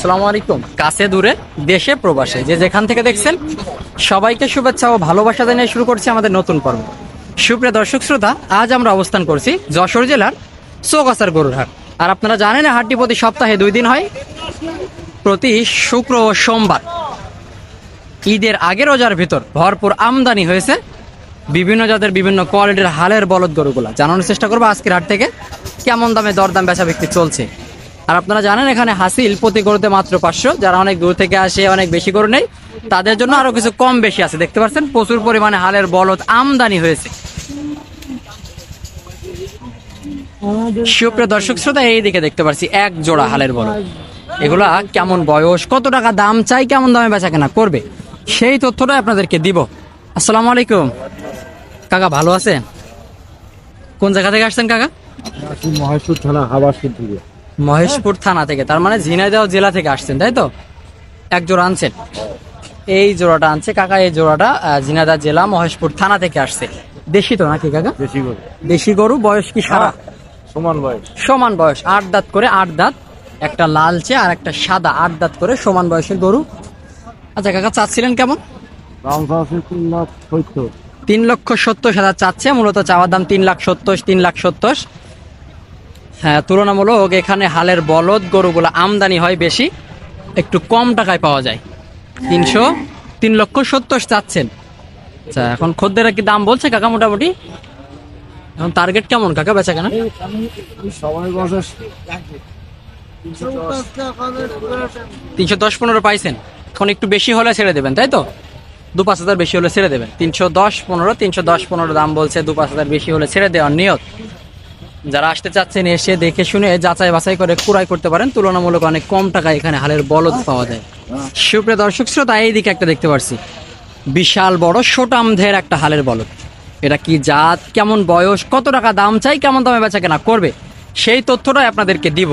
আসসালামু আলাইকুম। কাছে দূরে দেশে প্রবাসে যে যেখান থেকে দেখছেন সবাইকে শুভেচ্ছা ও ভালোবাসা জানিয়ে শুরু করছি আমাদের নতুন পর্ব। সুপ্রিয় দর্শক শ্রোতা, আজ আমরা অবস্থান করছি যশোর জেলার চৌগাছার গরুর হাট। আর আপনারা জানেন হাটটি প্রতি সপ্তাহে 2 দিন হয়, প্রতি শুক্র ও সোমবার। ঈদের আগে রোজার ভিতর ভরপুর আমদানি হয়েছে বিভিন্ন জাতের বিভিন্ন কোয়ালিটির হালের বলদ গরুগুলা। জানানোর চেষ্টা করবো আজকের হাট থেকে কেমন দামে দরদাম বেচা বিক্রি চলছে। আর আপনারা জানেন এখানে হাসিল প্রতি গরুতে মাত্র 500। যারা অনেক দূর থেকে আসে, অনেক বেশি গরু নেই, তাদের জন্য আরো কিছু কম বেশি আছে। দেখতে পাচ্ছেন প্রচুর পরিমাণে হালের বলদ আমদানি হয়েছে। সুপ্রিয় দর্শক শ্রোতা, এই দিকে দেখতে পাচ্ছি এক জোড়া হালের বলদ। এগুলা কেমন বয়স, কত টাকা দাম চাই, কেমন দামে বেচা কেনা করবে, সেই তথ্যটা আপনাদেরকে দিব। আসসালামু আলাইকুম কাকা, ভালো আছেন? কোন জায়গা থেকে আসছেন কাকা? মহেশপুর থানা, হাবাসপুর থেকে। মহেশপুর থানা থেকে, তার মানে ঝিনাইদহ জেলা থেকে আসছেন, তাই তো? এক জোড়া আনছেন, এই জোড়াটা আনছে কাকা। এই জোড়াটা ঝিনাইদহ জেলা মহেশপুর থানা থেকে আসছে। দেশি তো নাকি কাকা? দেশি গরু। দেশি গরু। বয়স কি সারা? সমান বয়স। সমান বয়স, 8 দাঁত করে। 8 দাঁত, একটা লালচে আর একটা সাদা, 8 দাঁত করে সমান বয়সের গরু। আচ্ছা কাকা, চাচ্ছিলেন কেমন? দাম আছে 3,70,000। 3,70,000 চাচ্ছে। মূলত চাওয়ার দাম 3,70,000, 3,70,000। হ্যাঁ, তুলনামূলক এখানে হালের বলদ গরুগুলো আমদানি হয় বেশি, একটু কম টাকায় পাওয়া যায়। 3,70,000 চাচ্ছেন। আচ্ছা, এখন খদ্দেরা কি দাম বলছে কাকা মোটামুটি? এখন টার্গেট কেমন কাকা বেচা কেনা? সবাই বসে 310-15 পাইছেন। এখন একটু বেশি হলে ছেড়ে দেবেন, তাই তো? 2-5 হাজার বেশি হলে ছেড়ে দেবেন। 310-15 দাম বলছে। 2-5 হাজার বেশি হলে ছেড়ে দেওয়ার নিয়ত। যারা আসতে চাচ্ছেন এসে দেখে শুনে যাচাই বাছাই করে ক্রয় করতে পারেন। তুলনামূলক অনেক কম টাকায় এখানে হালের বলদ পাওয়া যায়। সুপ্রিয় দর্শক শ্রোতা, এইদিকে একটা দেখতে পাচ্ছি বিশাল বড় সোটামধের একটা হালের বলদ। এটা কি জাত, কেমন বয়স, কত টাকা দাম চাই, কেমন দামে বেচা কেনা করবে, সেই তথ্যটাই আপনাদেরকে দিব।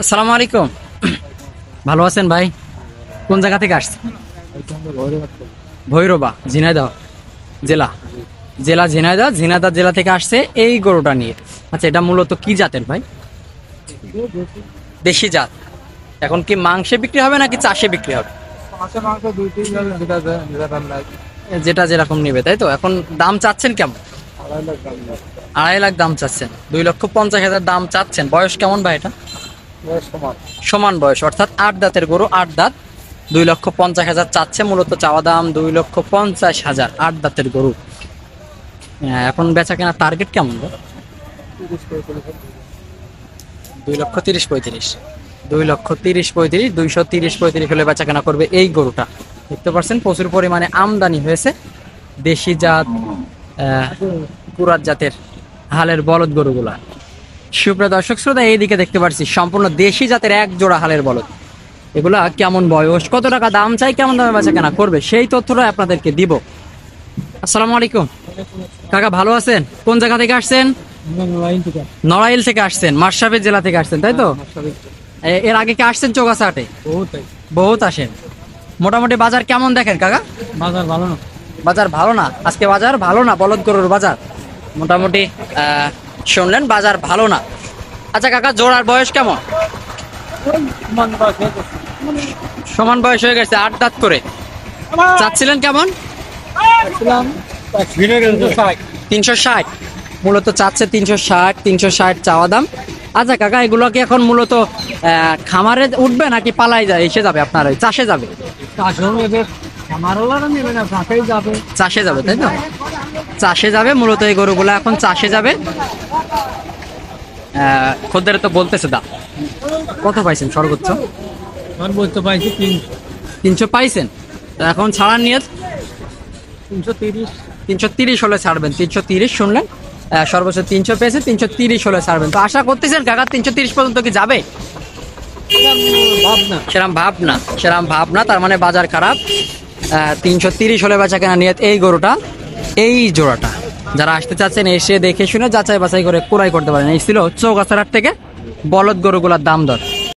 আসসালামু আলাইকুম, ভালো আছেন ভাই? কোন জায়গা থেকে আসছেন? ভৈরবা, ঝিনাইদহ জেলা। ঝিনাইদহ জেলা থেকে আসছে এই গরুটা নিয়ে। আচ্ছা, এটা মূলত কি জাতের ভাই? দেশি জাত। এখন কি মাংসে বিক্রি হবে নাকি চাষে বিক্রি হবে? যেটা যেরকম নিবে, তাই তো? এখন দাম চাচ্ছেন কেমন? 2.5 লাখ দাম চাচ্ছেন। 2,50,000 দাম চাচ্ছেন। বয়স কেমন ভাই এটা? সমান বয়স, অর্থাৎ 8 দাঁতের গরু। 8 দাঁত, 2,50,000 চাচ্ছে। মূলত চাওয়া দাম 2,50,000। 8 দাঁতের গরু। এখন বেচা কেনা টার্গেট কেমন? 2,30,000-35,000। 2,30,000-35,000, 230-35 হলে বেচা কেনা করবে এই গরুটা। দেখতে পাচ্ছেন প্রচুর পরিমাণে আমদানি হয়েছে দেশি জাত, কুরাত জাতের হালের বলদ গরুগুলা। সুপ্রিয় দর্শক শ্রোতা, এইদিকে দেখতে পাচ্ছি সম্পূর্ণ দেশি জাতের এক জোড়া হালের বলদ। এগুলা কেমন বয়স, কত টাকা দাম চাই, কেমন দামে বেচা কেনা করবে, সেই তথ্যটা আপনাদেরকে দিব। আসসালামু আলাইকুম কাকা, ভালো আছেন? কোন জায়গা থেকে আসছেন? নড়াইল থেকে আসছেন। মাশরাফি জেলা থেকে আসছেন, তাই তো? এর আগে কি আসছেন চৌগাছা হাটে? বহুত আসেন। মোটামুটি বাজার কেমন দেখেন কাকা? বাজার ভালো না। বাজার ভালো না? আজকে বাজার ভালো না, বলদ গরুর বাজার মোটামুটি শুনলেন, বাজার ভালো না। আচ্ছা কাকা, জোড়ার বয়স কেমন? সমান বয়স হয়ে গেছে, 8 দাঁত করে। চাচ্ছিলেন কেমন? 360 মূলত চাচ্ছে। 360 চাওয়া দাম। আচ্ছা কাকা, এগুলো কি এখন মূলত খামারে উঠবে নাকি পালাই যায় এসে যাবে আপনার চাষে যাবে? চাষে যাবে, তাই তো? চাষে যাবে মূলত এই গরুগুলো, এখন চাষে যাবে। খদ্দের তো বলতেছে দাম কত পাইছেন সর্বোচ্চ? সর্বোচ্চ পাইছি 300 পাইছেন। এখন ছাড়ার নিয়ত 330। 330 হলে ছাড়বেন। 330 শুনলেন, সর্বোচ্চ 300 পেয়েছে। 330 হলে ছাড়বেন। তো আশা করতেছেন কাকা 330 পর্যন্ত কি যাবে? সেরাম ভাব না, তার মানে বাজার খারাপ। 330 হলে বেচা কেনা নিয়ত এই গরুটা, এই জোড়াটা। যারা আসতে চাচ্ছেন এসে দেখে শুনে যাচাই বাছাই করে ক্রয় করতে পারেন। এই ছিল চৌগাছার হাট থেকে বলদ গরুগুলার দাম দর।